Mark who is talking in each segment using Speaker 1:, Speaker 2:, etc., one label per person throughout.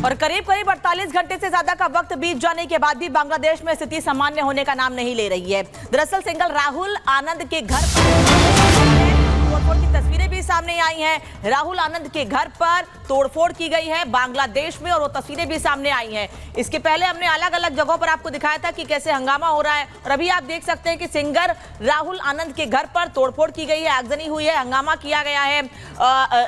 Speaker 1: और करीब 48 घंटे से ज्यादा का वक्त बीत जाने के बाद भी बांग्लादेश में स्थिति सामान्य होने का नाम नहीं ले रही है। दरअसल सिंगल राहुल आनंद के घर पर तोड़फोड़ की तस्वीरें भी सामने आई हैं। राहुल आनंद के घर पर तोड़फोड़ की गई है बांग्लादेश में और वो तस्वीरें भी सामने आई हैं। इसके पहले हमने अलग अलग जगहों पर आपको दिखाया था कि कैसे हंगामा हो रहा है और अभी आप देख सकते हैं कि सिंगर राहुल आनंद के घर पर तोड़फोड़ की गई है, आगजनी हुई है, हंगामा किया गया है।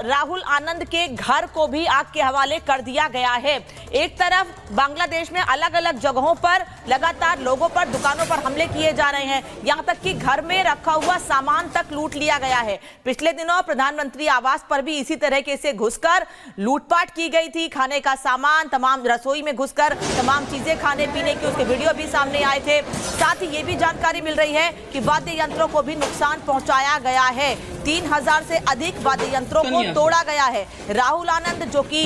Speaker 1: राहुल आनंद के घर को भी आग के हवाले कर दिया गया है। एक तरफ बांग्लादेश में अलग अलग जगहों पर लगातार लोगों पर, दुकानों पर हमले किए जा रहे हैं, यहां तक कि घर में रखा हुआ सामान तक लूट लिया गया है। पिछले दिनों प्रधानमंत्री आवास पर भी इसी तरीके से घुसकर लूटपाट की गई थी। खाने का सामान, तमाम रसोई में घुसकर तमाम चीजें खाने पीने की, उसके वीडियो भी सामने आए थे। साथ ही ये भी जानकारी मिल रही है कि वाद्य यंत्रों को भी नुकसान पहुंचाया गया है। 3000 से अधिक वाद्य यंत्रों को तोड़ा गया है। राहुल आनंद जो कि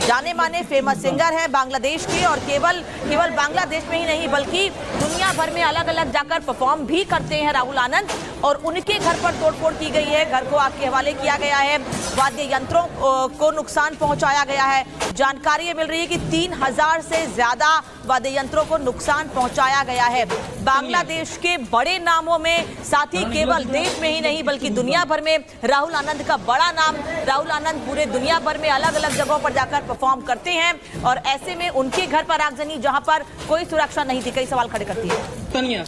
Speaker 1: जाने माने फेमस सिंगर है बांग्लादेश के और केवल बांग्लादेश में ही नहीं बल्कि दुनिया भर में अलग अलग जाकर परफॉर्म भी करते हैं राहुल आनंद, और उनके घर पर तोड़फोड़ की गई है। घर को आग के हवाले किया गया है, वाद्य यंत्रों को नुकसान पहुंचाया गया है। जानकारी ये मिल रही है कि 3000 से ज्यादा वाद्य यंत्रों को नुकसान पहुंचाया गया है। बांग्लादेश के बड़े नामों में, साथ ही केवल देश में ही नहीं बल्कि दुनिया भर में राहुल आनंद का बड़ा नाम। राहुल आनंद पूरे दुनिया भर में अलग अलग जगहों पर जाकर परफॉर्म करते हैं और ऐसे में उनके घर पर आगजनी जहां पर कोई सुरक्षा नहीं थी, कई सवाल खड़े करती है।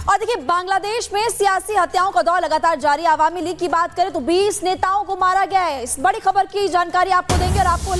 Speaker 2: और देखिए, बांग्लादेश में सियासी हत्याओं का दौर लगातार जारी। आवामी लीग की बात करें तो 20 नेताओं को मारा गया है। इस बड़ी खबर की जानकारी आपको देंगे और आपको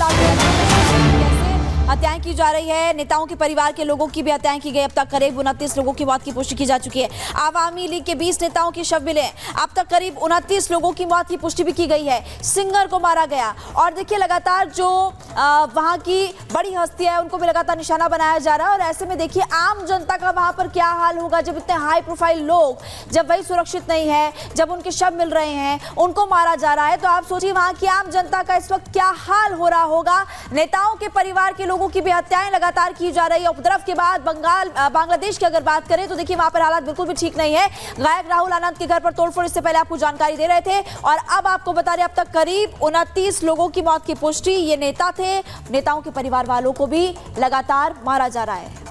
Speaker 2: हत्याएं की जा रही है। नेताओं के परिवार के लोगों की भी हत्याएं की गई। अब तक करीब 29 लोगों की मौत की पुष्टि की जा चुकी है। आवामी लीग के 20 नेताओं के शव मिले। अब तक करीब 29 लोगों की मौत की पुष्टि भी की गई है। सिंगर को मारा गया। और देखिए, लगातार जो वहां की बड़ी हस्ती है उनको भी लगातार निशाना बनाया जा रहा है। और ऐसे में देखिए, आम जनता का वहां पर क्या हाल होगा जब इतने हाई प्रोफाइल लोग, जब वही सुरक्षित नहीं है, जब उनके शव मिल रहे हैं, उनको मारा जा रहा है। तो आप सोचिए वहां की आम जनता का इस वक्त क्या हाल हो रहा होगा। नेताओं के परिवार के लोगों की भी हत्याएं लगातार की जा रही है। उपद्रव के बाद बांग्लादेश की अगर बात करें तो देखिए, वहां पर हालात बिल्कुल भी ठीक नहीं है। गायक राहुल आनंद के घर पर तोड़फोड़, इससे पहले आपको जानकारी दे रहे थे और अब आपको बता रहे, अब तक करीब 29 लोगों की मौत की पुष्टि। ये नेता थे, नेताओं के परिवार वालों को भी लगातार मारा जा रहा है।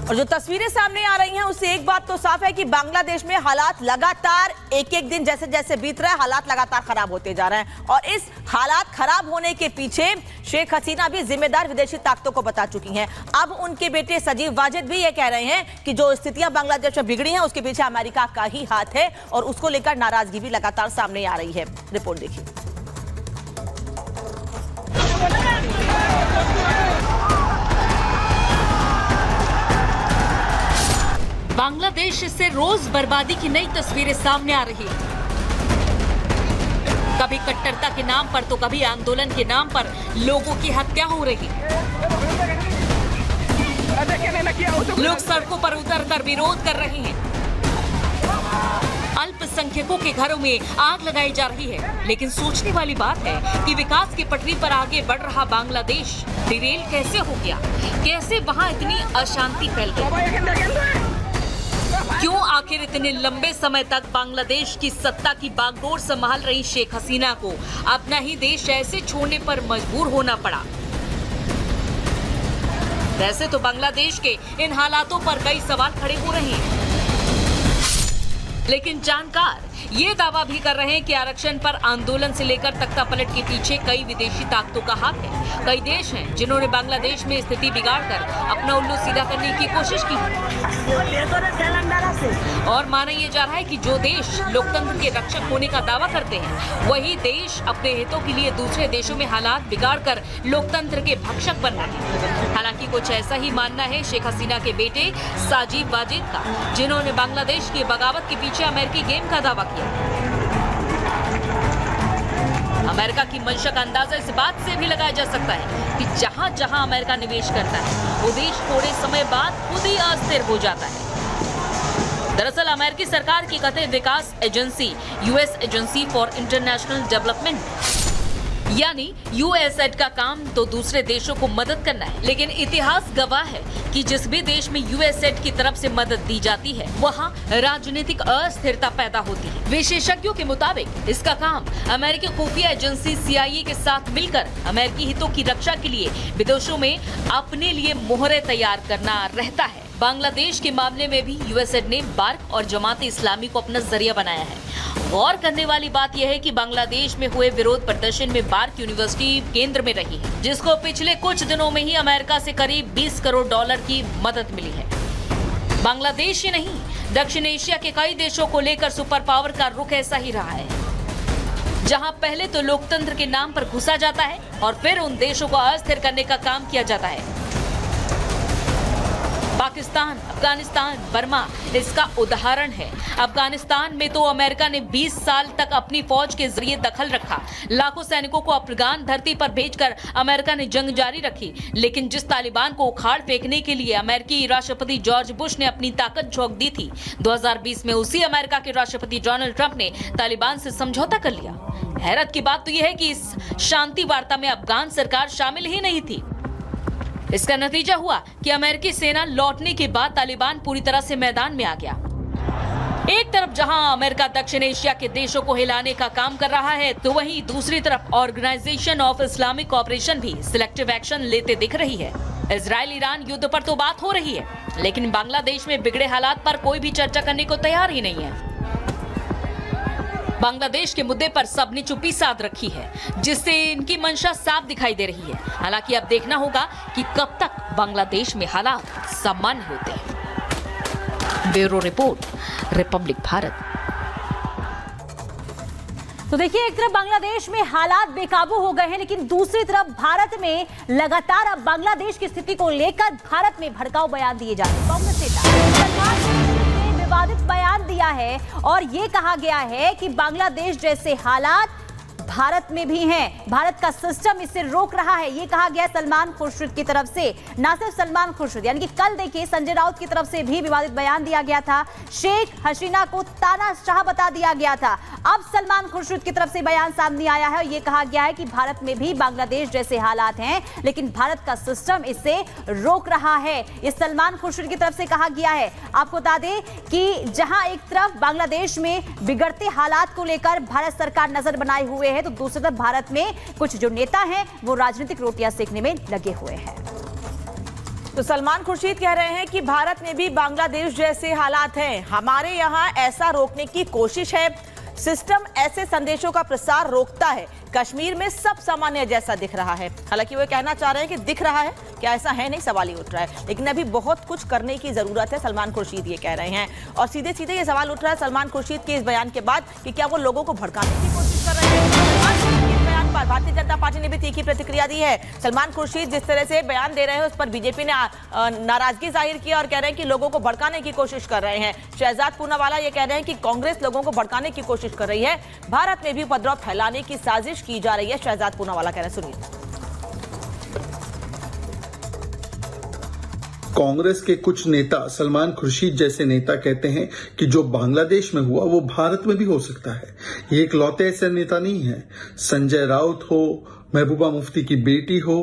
Speaker 1: और जो तस्वीरें सामने आ रही हैं उससे एक बात तो साफ है कि बांग्लादेश में हालात लगातार एक एक दिन जैसे जैसे बीत रहा है, हालात लगातार खराब होते जा रहे हैं। और इस हालात खराब होने के पीछे शेख हसीना भी जिम्मेदार विदेशी ताकतों को बता चुकी हैं। अब उनके बेटे सजीव वाजिद भी ये कह रहे हैं कि जो स्थितियां बांग्लादेश में बिगड़ी हैं उसके पीछे अमेरिका का ही हाथ है और उसको लेकर नाराजगी भी लगातार सामने आ रही है। रिपोर्ट देखिए।
Speaker 3: बांग्लादेश से रोज बर्बादी की नई तस्वीरें सामने आ रही है। कभी कट्टरता के नाम पर तो कभी आंदोलन के नाम पर लोगों की हत्या हो रही। लोग सड़कों पर उतरकर विरोध कर रहे हैं। अल्पसंख्यकों के घरों में आग लगाई जा रही है। लेकिन सोचने वाली बात है कि विकास की पटरी पर आगे बढ़ रहा बांग्लादेश डिरेल कैसे हो गया? कैसे वहां इतनी अशांति फैल गई? क्यों आखिर इतने लंबे समय तक बांग्लादेश की सत्ता की बागडोर संभाल रही शेख हसीना को अपना ही देश ऐसे छोड़ने पर मजबूर होना पड़ा? वैसे तो बांग्लादेश के इन हालातों पर कई सवाल खड़े हो रहे हैं, लेकिन जानकार ये दावा भी कर रहे हैं कि आरक्षण पर आंदोलन से लेकर तख्तापलट के पीछे कई विदेशी ताकतों का हाथ है। कई देश हैं जिन्होंने बांग्लादेश में स्थिति बिगाड़कर अपना उल्लू सीधा करने की कोशिश की। और माना यह जा रहा है कि जो देश लोकतंत्र के रक्षक होने का दावा करते हैं वही देश अपने हितों के लिए दूसरे देशों में हालात बिगाड़कर लोकतंत्र के भक्षक बन रहे हैं। हालांकि कुछ ऐसा ही मानना है शेख हसीना के बेटे सजीव वाजिद का, जिन्होंने बांग्लादेश की बगावत के पीछे अमेरिकी गेम का दावा किया। अमेरिका की मंशा का अंदाजा इस बात से भी लगाया जा सकता है कि जहां जहां अमेरिका निवेश करता है वो देश थोड़े समय बाद खुद ही अस्थिर हो जाता है। दरअसल अमेरिकी सरकार की कथित विकास agency US agency for international development यानी यूएसएड का काम तो दूसरे देशों को मदद करना है, लेकिन इतिहास गवाह है कि जिस भी देश में यूएसएड की तरफ से मदद दी जाती है वहाँ राजनीतिक अस्थिरता पैदा होती है। विशेषज्ञों के मुताबिक इसका काम अमेरिकी खुफिया एजेंसी CIA के साथ मिलकर अमेरिकी हितों की रक्षा के लिए विदेशों में अपने लिए मोहरे तैयार करना रहता है। बांग्लादेश के मामले में भी यूएसएड ने बार्क और जमात इस्लामी को अपना जरिया बनाया है। गौर करने वाली बात यह है कि बांग्लादेश में हुए विरोध प्रदर्शन में बार्क यूनिवर्सिटी केंद्र में रही है, जिसको पिछले कुछ दिनों में ही अमेरिका से करीब $20 करोड़ की मदद मिली है। बांग्लादेश ही नहीं, दक्षिण एशिया के कई देशों को लेकर सुपर पावर का रुख ऐसा ही रहा है, जहां पहले तो लोकतंत्र के नाम पर घुसा जाता है और फिर उन देशों को अस्थिर करने का काम किया जाता है। पाकिस्तान, अफगानिस्तान, बर्मा इसका उदाहरण है। अफगानिस्तान में तो अमेरिका ने 20 साल तक अपनी फौज के जरिए दखल रखा। लाखों सैनिकों को अफगान धरती पर भेजकर अमेरिका ने जंग जारी रखी, लेकिन जिस तालिबान को उखाड़ फेंकने के लिए अमेरिकी राष्ट्रपति जॉर्ज बुश ने अपनी ताकत झोंक दी थी, 2020 में उसी अमेरिका के राष्ट्रपति डोनाल्ड ट्रंप ने तालिबान से समझौता कर लिया। हैरत की बात तो यह है कि इस शांति वार्ता में अफगान सरकार शामिल ही नहीं थी। इसका नतीजा हुआ कि अमेरिकी सेना लौटने के बाद तालिबान पूरी तरह से मैदान में आ गया। एक तरफ जहां अमेरिका दक्षिण एशिया के देशों को हिलाने का काम कर रहा है, तो वहीं दूसरी तरफ ऑर्गेनाइजेशन ऑफ इस्लामिक कोऑपरेशन भी सिलेक्टिव एक्शन लेते दिख रही है। इजराइल ईरान युद्ध पर तो बात हो रही है, लेकिन बांग्लादेश में बिगड़े हालात पर कोई भी चर्चा करने को तैयार ही नहीं है। बांग्लादेश के मुद्दे पर सबने चुप्पी साध रखी है, जिससे इनकी मंशा साफ दिखाई दे रही है। हालांकि अब देखना होगा कि कब तक बांग्लादेश में हालात सामान्य होते हैं। Bureau report, Republic Bharat.
Speaker 2: तो देखिए, एक तरफ बांग्लादेश में हालात बेकाबू हो गए हैं, लेकिन दूसरी तरफ भारत में लगातार अब बांग्लादेश की स्थिति को लेकर भारत में भड़काऊ बयान दिए जा रहे हैं। कांग्रेस नेता विवादित बयान दिया है और ये कहा गया है कि बांग्लादेश जैसे हालात भारत में भी हैं, भारत का सिस्टम इसे रोक रहा है। ये कहा गया सलमान खुर्शीद की तरफ से। ना सिर्फ सलमान खुर्शीद, यानी कि कल देखिए संजय राउत की तरफ से भी विवादित बयान दिया गया था। शेख हसीना को तानाशाह बता दिया गया था। अब सलमान खुर्शीद की तरफ से बयान सामने आया है और ये कहा गया है कि भारत में भी बांग्लादेश जैसे हालात हैं, लेकिन भारत का सिस्टम इसे रोक रहा है। ये सलमान खुर्शीद की तरफ से कहा गया है। आपको बता दें कि जहां एक तरफ बांग्लादेश में बिगड़ते हालात को लेकर भारत सरकार नजर बनाए हुए है, तो दूसरी तरफ भारत में कुछ जो नेता हैं वो राजनीतिक रोटियां सेकने में लगे हुए हैं।
Speaker 1: तो सलमान खुर्शीद कह रहे हैं कि भारत में भी बांग्लादेश जैसे हालात हैं, हमारे यहाँ ऐसा रोकने की कोशिश है, सिस्टम ऐसे संदेशों का प्रसार रोकता है। कश्मीर में सब सामान्य जैसा दिख रहा है। हालांकि वो कहना चाह रहे हैं कि दिख रहा है, क्या ऐसा है, नहीं, सवाल ही उठ रहा है। लेकिन अभी बहुत कुछ करने की जरूरत है, सलमान खुर्शीद ये कह रहे हैं। और सीधे सीधे ये सवाल उठ रहा है सलमान खुर्शीद के इस बयान के बाद कि क्या वो लोगों को भड़काने की कोशिश कर रहे हैं। बयान पर भारतीय जनता पार्टी ने भी तीखी प्रतिक्रिया दी है। सलमान खुर्शीद जिस तरह से बयान दे रहे हैं उस पर बीजेपी ने नाराजगी जाहिर की और कह रहे हैं कि लोगों को भड़काने की कोशिश कर रहे हैं। शहजाद पूनावाला ये कह रहे हैं कि कांग्रेस लोगों को भड़काने की कोशिश कर रही है, भारत में भी उपद्रव फैलाने की साजिश की जा रही है। शहजाद पूनावाला कह रहे हैं, सुनिए।
Speaker 4: कांग्रेस के कुछ नेता, सलमान खुर्शीद जैसे नेता, कहते हैं कि जो बांग्लादेश में हुआ वो भारत में भी हो सकता है। ये एक लौते ऐसे नेता नहीं है। संजय राउत हो, महबूबा मुफ्ती की बेटी हो,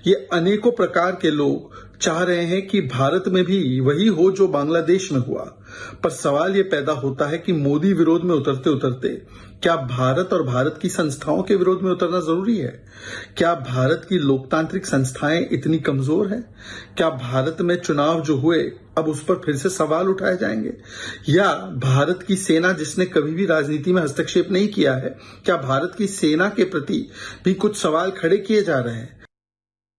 Speaker 4: ये अनेकों प्रकार के लोग चाह रहे हैं कि भारत में भी वही हो जो बांग्लादेश में हुआ। पर सवाल ये पैदा होता है कि मोदी विरोध में उतरते उतरते क्या भारत और भारत की संस्थाओं के विरोध में उतरना जरूरी है? क्या भारत की लोकतांत्रिक संस्थाएं इतनी कमजोर हैं? क्या भारत में चुनाव जो हुए अब उस पर फिर से सवाल उठाए जाएंगे? या भारत की सेना, जिसने कभी भी राजनीति में हस्तक्षेप नहीं किया है, क्या भारत की सेना के प्रति भी कुछ सवाल खड़े किए जा रहे हैं?